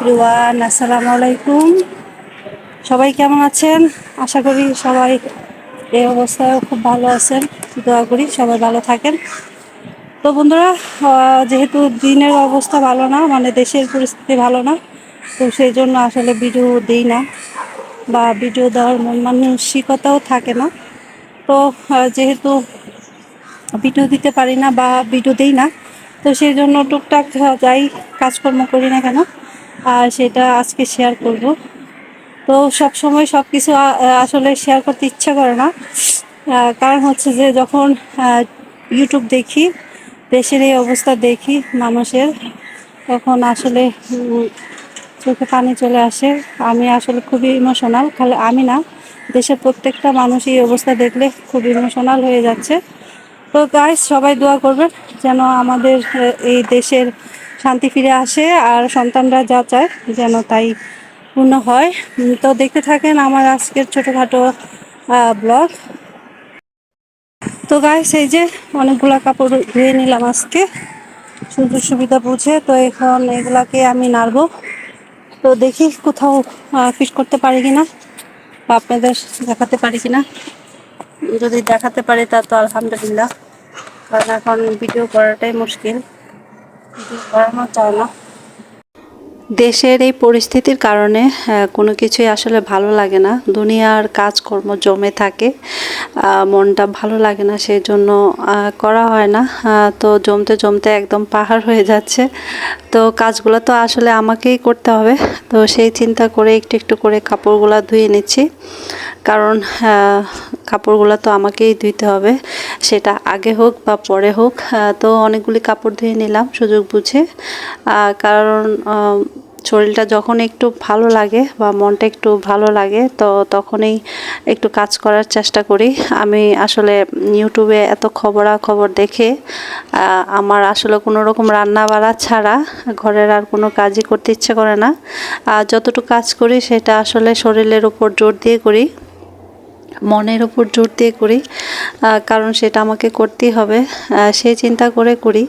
Everyone, আসসালামু আলাইকুম। সবাই কেমন আছেন? আশা করি সবাই এই অবস্থায় খুব ভালো আছেন। দোয়া করি সবাই ভালো থাকেন। তো বন্ধুরা, যেহেতু দিনের অবস্থা ভালো না, মানে দেশের পরিস্থিতি ভালো না, তো সেই জন্য আসলে ভিডিও দিই না বা ভিডিও দেওয়ার মন মানসিকতাও থাকে না। তো যেহেতু ভিডিও দিতে পারি না বা ভিডিও দিই না, তো সেই জন্য টুকটাক যাই কাজকর্ম করি না কেন, আর সেটা আজকে শেয়ার করব। তো সব সময় সব কিছু আসলে শেয়ার করতে ইচ্ছা করে না, কারণ হচ্ছে যে যখন ইউটিউব দেখি, দেশের এই অবস্থা দেখি মানুষের, তখন আসলে চোখে পানি চলে আসে। আমি আসলে খুবই ইমোশনাল, খালি আমি না, দেশের প্রত্যেকটা মানুষ এই অবস্থা দেখলে খুব ইমোশনাল হয়ে যাচ্ছে। তো গাইস, সবাই দোয়া করবেন যেন আমাদের এই দেশের শান্তি ফিরে আসে, আর সন্তানরা যা চায় যেন তাই পূর্ণ হয়। তো দেখতে থাকেন আমার আজকের ছোটোখাটো ব্লগ। তো গাইস, এই যে অনেকগুলা কাপড় ধুয়ে নিলাম আজকে সুযোগ সুবিধা বুঝে। তো এখন এগুলাকে আমি নাড়বো। তো দেখি কোথাও ফিট করতে পারি কিনা বা আপনাদের দেখাতে পারি কিনা। যদি দেখাতে পারি তা তো আলহামদুলিল্লাহ, কারণ এখন ভিডিও করাটাই মুশকিল, ভিডিও করানো যায় না। দেশের এই পরিস্থিতির কারণে কোনো কিছুই আসলে ভালো লাগে না, দুনিয়ার কাজকর্ম জমে থাকে, মনটা ভালো লাগে না, সেই জন্য করা হয় না। তো জমতে জমতে একদম পাহাড় হয়ে যাচ্ছে। তো কাজগুলো তো আসলে আমাকেই করতে হবে, তো সেই চিন্তা করে একটু একটু করে কাপড়গুলো ধুয়ে নিচ্ছি, কারণ কাপড়গুলো তো আমাকেই ধুইতে হবে, সেটা আগে হোক বা পরে হোক। তো অনেকগুলি কাপড় ধুয়ে নিলাম সুযোগ বুঝে, কারণ শরীরটা যখন একটু ভালো লাগে বা মনটা একটু ভালো লাগে, তো তখনই একটু কাজ করার চেষ্টা করি। আমি আসলে ইউটিউবে এত খবরাখবর দেখে আমার আসলে কোনো রকম রান্না বাড়া ছাড়া ঘরের আর কোনো কাজই করতে ইচ্ছে করে না। যতটুকু কাজ করি সেটা আসলে শরীরের উপর জোর দিয়ে করি, মনের উপর জোর দিয়ে করি, কারণ সেটা আমাকে করতেই হবে, সেই চিন্তা করে করি।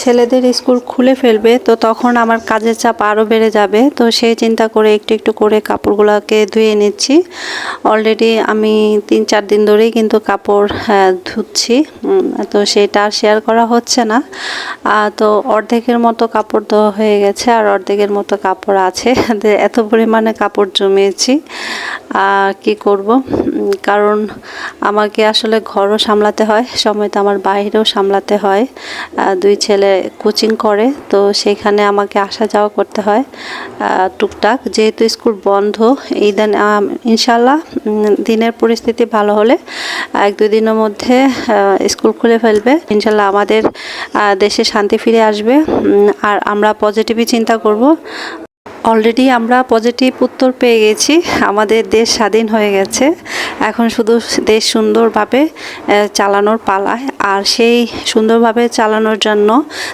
ছেলেদের স্কুল খুলে ফেলবে, তো তখন আমার কাজের চাপ আরও বেড়ে যাবে, তো সেই চিন্তা করে একটু একটু করে কাপড়গুলোকে ধুয়ে নিচ্ছি। অলরেডি আমি 3-4 দিন ধরেই কিন্তু কাপড় ধুচ্ছি, তো সেটা আর শেয়ার করা হচ্ছে না। তো অর্ধেকের মতো কাপড় ধোয়া হয়ে গেছে, আর অর্ধেকের মতো কাপড় আছে। এত পরিমাণে কাপড় জমিয়েছি, কি করব, কারণ আমাকে আসলে ঘরও সামলাতে হয়, সময় তো আমার বাইরেও সামলাতে হয়। 2 ছেলে কোচিং করে, তো সেখানে আমাকে আসা যাওয়া করতে হয় টুকটাক, যেহেতু স্কুল বন্ধ। দিন ইনশাল্লাহ দিনের পরিস্থিতি ভালো হলে 1-2 দিনের মধ্যে স্কুল খুলে ফেলবে ইনশাল্লাহ, আমাদের দেশে শান্তি ফিরে আসবে, আর আমরা পজিটিভই চিন্তা করব। অলরেডি আমরা পজিটিভ উত্তর পেয়ে গেছি, আমাদের দেশ স্বাধীন হয়ে গেছে, এখন শুধু দেশ সুন্দরভাবে চালানোর পালায়। আর সেই সুন্দরভাবে চালানোর জন্য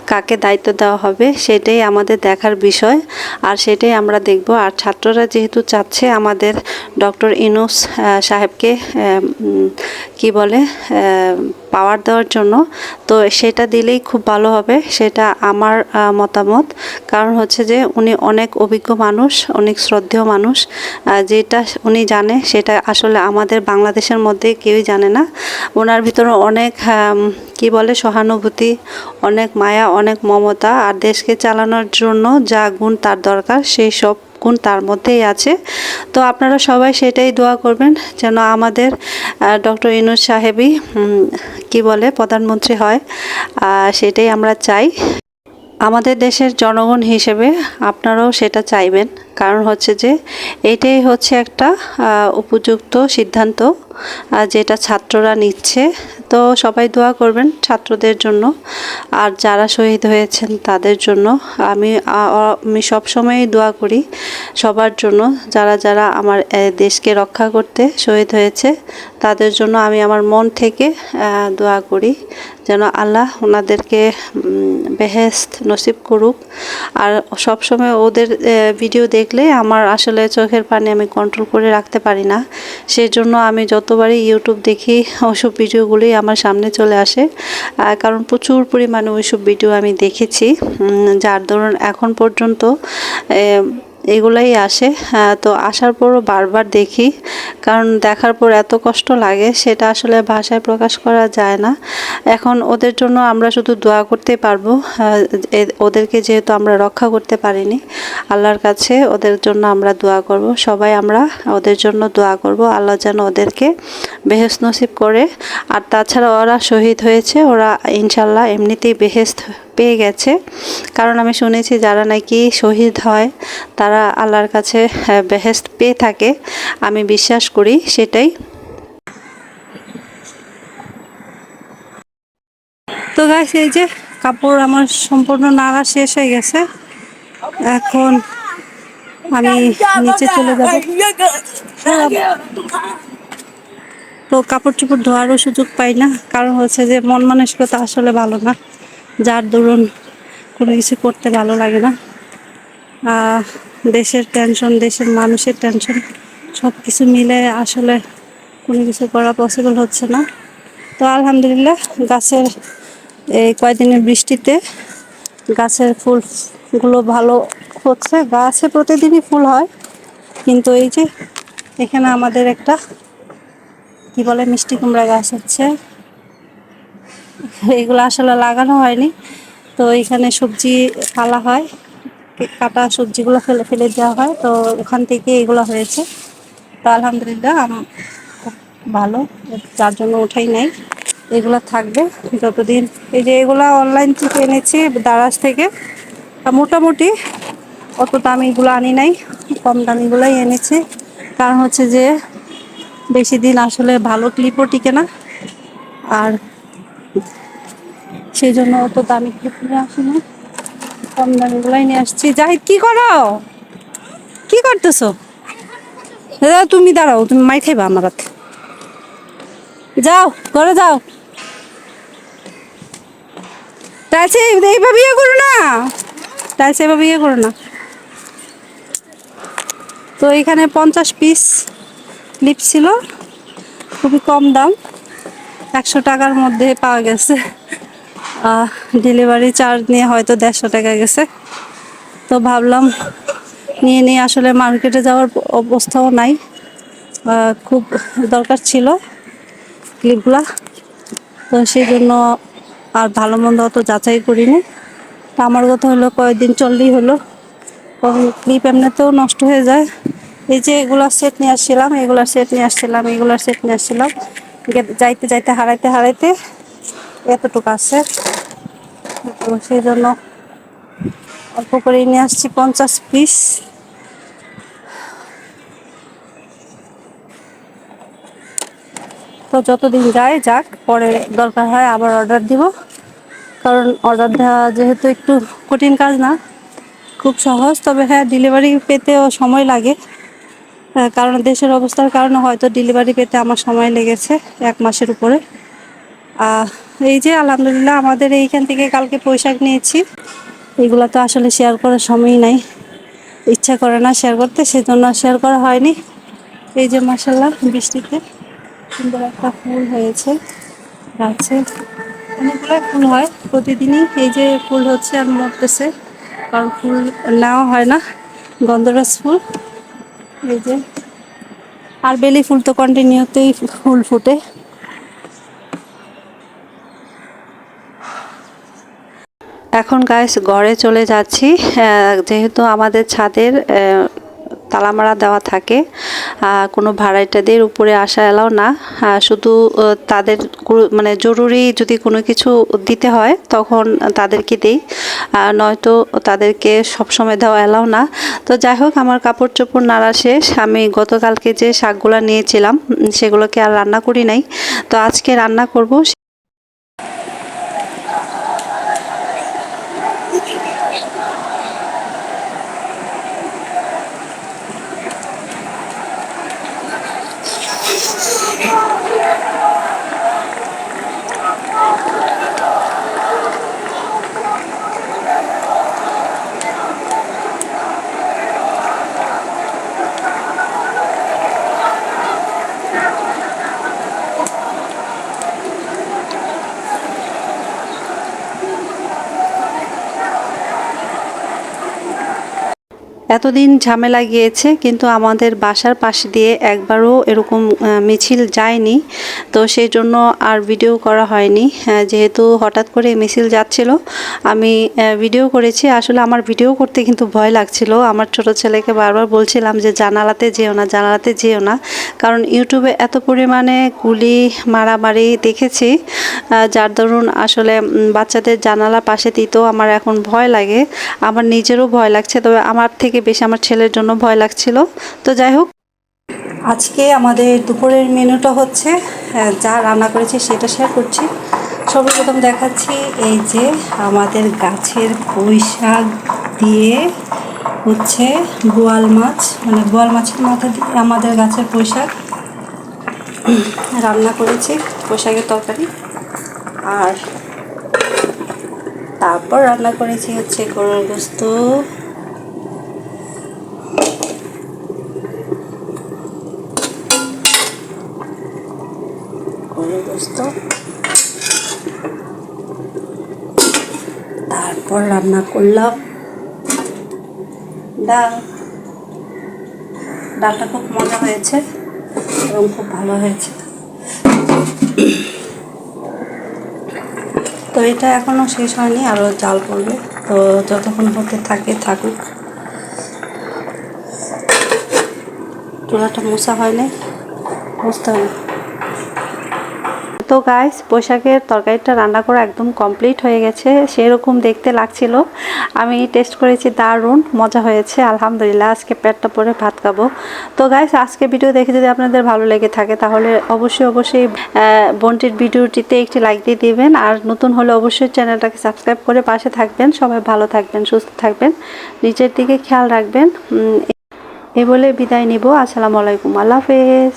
কাকে দায়িত্ব দেওয়া হবে সেটাই আমাদের দেখার বিষয়, আর সেটাই আমরা দেখব। আর ছাত্ররা যেহেতু চাচ্ছে আমাদের ডক্টর ইউনূস সাহেবকে কি বলে পাওয়ার দেওয়ার জন্য, তো সেটা দিলেই খুব ভালো হবে, সেটা আমার মতামত। কারণ হচ্ছে যে উনি অনেক অভিজ্ঞ মানুষ, অনেক শ্রদ্ধেয় মানুষ, যেটা উনি জানে সেটা আসলে আমাদের বাংলাদেশের মধ্যে কেউই জানে না। ওনার ভিতরে অনেক কি বলে সহানুভূতি, অনেক মায়া, অনেক মমতা, আর দেশকে চালানোর জন্য যা গুণ তার দরকার সেই সব গুণ তার মধ্যেই আছে। তো আপনারা সবাই সেটাই দোয়া করবেন যেন আমাদের ডক্টর ইউনূস সাহেবই কি বলে প্রধানমন্ত্রী হয়, সেটাই আমরা চাই। আমাদের দেশের জনগণ হিসেবে আপনারাও সেটা চাইবেন, কারণ হচ্ছে যে এটাই হচ্ছে একটা উপযুক্ত সিদ্ধান্ত যেটা ছাত্ররা নিচ্ছে। তো সবাই দোয়া করবেন ছাত্রদের জন্য, আর যারা শহীদ হয়েছেন তাদের জন্য। আমি সবসময়ই দোয়া করি সবার জন্য, যারা যারা আমার দেশকে রক্ষা করতে শহীদ হয়েছে তাদের জন্য আমি আমার মন থেকে দোয়া করি যেন আল্লাহ ওনাদেরকে বেহেশত নসিব করুক। আর সবসময় ওদের ভিডিও দেখলে আমার আসলে চোখের পানি আমি কন্ট্রোল করে রাখতে পারি না। সেজন্য আমি যতবারই ইউটিউব দেখি ওইসব ভিডিওগুলোই আমার সামনে চলে আসে। কারণ প্রচুর পরিমাণে ওইসব ভিডিও আমি দেখেছি, যার দরুন এখন পর্যন্ত এগুলাই আসে। তো আসার পরও বারবার দেখি, কারণ দেখার পর এত কষ্ট লাগে সেটা আসলে ভাষায় প্রকাশ করা যায় না। এখন ওদের জন্য আমরা শুধু দোয়া করতে পারবো, ওদেরকে যেহেতু আমরা রক্ষা করতে পারিনি, আল্লাহর কাছে ওদের জন্য আমরা দোয়া করব। সবাই আমরা ওদের জন্য দোয়া করব, আল্লাহ যেন ওদেরকে বেহেশত নসিব করে। আর তাছাড়া ওরা শহীদ হয়েছে, ওরা ইনশাল্লাহ এমনিতেই বেহেশত পেয়ে গেছে। কারণ আমি শুনেছি যারা নাকি শহীদ হয় তারা আল্লাহর কাছে বেহেশত পেয়ে থাকে, আমি বিশ্বাস করি সেটাই। তো গাইস, এই যে কাপড় আমার সম্পূর্ণ নাড়া শেষ হয়ে গেছে, এখন আমি নিচে চলে যাব। তো কাপড় চোপড় ধোয়ারও সুযোগ পাই না, কারণ হচ্ছে যে মন মানসিকতা আসলে ভালো না, যার দরুন কোনো কিছু করতে ভালো লাগে না। দেশের টেনশন, দেশের মানুষের টেনশন, সব কিছু মিলে আসলে কোনো কিছু করা পসিবল হচ্ছে না। তো আলহামদুলিল্লাহ গাছের এই কয়েকদিনের বৃষ্টিতে গাছের ফুলগুলো ভালো হচ্ছে। গাছে প্রতিদিনই ফুল হয়, কিন্তু এই যে এখানে আমাদের একটা কি বলে মিষ্টি কুমড়া গাছ হচ্ছে, এগুলো আসলে লাগানো হয়নি। তো এখানে সবজি ফালা হয়, কাটা সবজিগুলো ফেলে ফেলে দেওয়া হয়, তো ওখান থেকে এগুলো হয়েছে। তো আলহামদুলিল্লাহ খুব ভালো, যার জন্য ওঠাই নাই। এগুলো থাকবে যতদিন। এই যে এগুলা অনলাইন থেকে এনেছি দারাজ থেকে, মোটামুটি অত দামিগুলো আনি নাই, কম দামিগুলোই এনেছি। কারণ হচ্ছে যে বেশি দিন আসলে ভালো ক্লিপও টিকে না, আর সেই জন্য অত দামি ক্লিপ নিয়ে আসি না, কম দামিগুলাই নিয়ে আসছি। জাহিদ, কি করো, কি করতেছো? তুমি দাঁড়াও, তুমি মাই খাইবা আমার হাতে। যাও ঘরে যাও। টাইলস এইভাবে ইয়ে করো না, টাইলস এভাবে ইয়ে করো না। তো এখানে 50 পিস ক্লিপ ছিল, খুবই কম দাম, 100 টাকার মধ্যে পাওয়া গেছে। ডেলিভারি চার্জ নিয়ে হয়তো 150 টাকা গেছে। তো ভাবলাম নিয়ে নিয়ে, আসলে মার্কেটে যাওয়ার অবস্থাও নাই, খুব দরকার ছিল ক্লিপগুলা। তো সেই জন্য আর ভালো মন্দ অত যাচাই করিনি। তো আমার কথা হলো কয়েকদিন চললেই হলো, কারণ ক্লিপ এমনিতেও নষ্ট হয়ে যায়। এই যে এগুলার সেট নিয়ে আসছিলাম, এগুলার সেট নিয়ে আসছিলাম, এগুলার সেট নিয়ে আসছিলাম, যাইতে যাইতে হারাইতে হারাইতে এতটুকু আছে। তো সেই জন্য অল্প করে নিয়ে আসছি 50 পিস। তো যতদিন যায় যাক, পরে দরকার হয় আবার অর্ডার দিব। কারণ অর্ডার দেওয়া যেহেতু একটু কঠিন কাজ না, খুব সহজ। তবে হ্যাঁ, ডেলিভারি পেতেও সময় লাগে, কারণ দেশের অবস্থার কারণে হয়তো ডেলিভারি পেতে আমার সময় লেগেছে 1 মাসের উপরে। এই যে আলহামদুলিল্লাহ আমাদের এইখান থেকে কালকে পোশাক নিয়েছি, এগুলো তো আসলে শেয়ার করার সময়ই নাই, ইচ্ছা করে না শেয়ার করতে, সেজন্য শেয়ার করা হয়নি। এই যে মাশাআল্লাহ বৃষ্টিতে সুন্দর একটা ফুল হয়েছে গাছে, অনেকগুলো ফুল হয় প্রতিদিনই। এই যে ফুল হচ্ছে আর মরতেছে, কারণ ফুল নেওয়া হয় না, গন্ধরাজ ফুল। এই যে আর বেলি ফুল তো কন্টিনিউতেই ফুল ফুটে। এখন গাইস ঘরে চলে যাচ্ছি, যেহেতু আমাদের ছাদের তালামারা দেওয়া থাকে, কোনো ভাড়াটিয়াদের উপরে আসা এলাও না। শুধু তাদের মানে জরুরি যদি কোনো কিছু দিতে হয় তখন তাদেরকে দিই, নয়তো তাদেরকে সবসময় দেওয়া এলাও না। তো যাই হোক, আমার কাপড় চোপড় নাড়া শেষ। আমি গতকালকে যে শাকগুলো নিয়েছিলাম সেগুলোকে আর রান্না করি নাই, তো আজকে রান্না করব। এতদিন ঝামেলা গিয়েছে, কিন্তু আমাদের বাসার পাশে দিয়ে একবারও এরকম মিছিল যায়নি। তো সেই জন্য আর ভিডিও করা হয়নি। যেহেতু হঠাৎ করে মিছিল যাচ্ছিল, আমি ভিডিও করেছি। আসলে আমার ভিডিও করতে কিন্তু ভয় লাগছিল। আমার ছোট ছেলেকে বারবার বলছিলাম যে জানালাতে যেও না, জানালাতে যেও না, কারণ ইউটিউবে এত পরিমাণে গুলি মারামারি দেখেছি, যার দরুন আসলে বাচ্চাদের জানালা পাশে দিতেও আমার এখন ভয় লাগে। আমার নিজেরও ভয় লাগছে, তবে আমার থেকে বেশি আমার ছেলের জন্য ভয় লাগছিল। তো যাই হোক, আজকে আমাদের দুপুরের মেনুটা হচ্ছে, যা রান্না করেছি সেটা শেয়ার করছি। সর্বপ্রথম দেখাচ্ছি এই যে আমাদের গাছের পুঁই শাক দিয়ে হচ্ছে বোয়াল মাছ, মানে বোয়াল মাছের মাথা দিয়ে আমাদের গাছের পুঁই শাক রান্না করেছি, পুঁই শাকের তরকারি। আর তারপর রান্না করেছি হচ্ছে গরুর গোস্ত, তারপর রান্না করলাম ডাল। ডালটা খুব মজা হয়েছে এবং খুব ভালো হয়েছে। তো এটা এখনো শেষ হয়নি, আরও জাল পড়বে। তো যতক্ষণ হতে থাকে থাকুক। চুলাটা মোছা হয় নাই, মুছতে হবে। তো গাইস, পোশাকের তরকারিটা রান্না করা একদম কমপ্লিট হয়ে গেছে, সেরকম দেখতে লাগছিল। আমি টেস্ট করেছি, দারুণ মজা হয়েছে আলহামদুলিল্লাহ। আজকে পেটটা পরে ভাত খাবো। তো গাইস, আজকে ভিডিও দেখে যদি আপনাদের ভালো লেগে থাকে তাহলে অবশ্যই বোনটির ভিডিওটিতে একটি লাইক দিয়ে দিবেন। আর নতুন হলে অবশ্যই চ্যানেলটাকে সাবস্ক্রাইব করে পাশে থাকবেন। সবাই ভালো থাকবেন, সুস্থ থাকবেন, নিজের দিকে খেয়াল রাখবেন। এ বলে বিদায় নিব। আসসালামু আলাইকুম, আল্লাহ হাফেজ।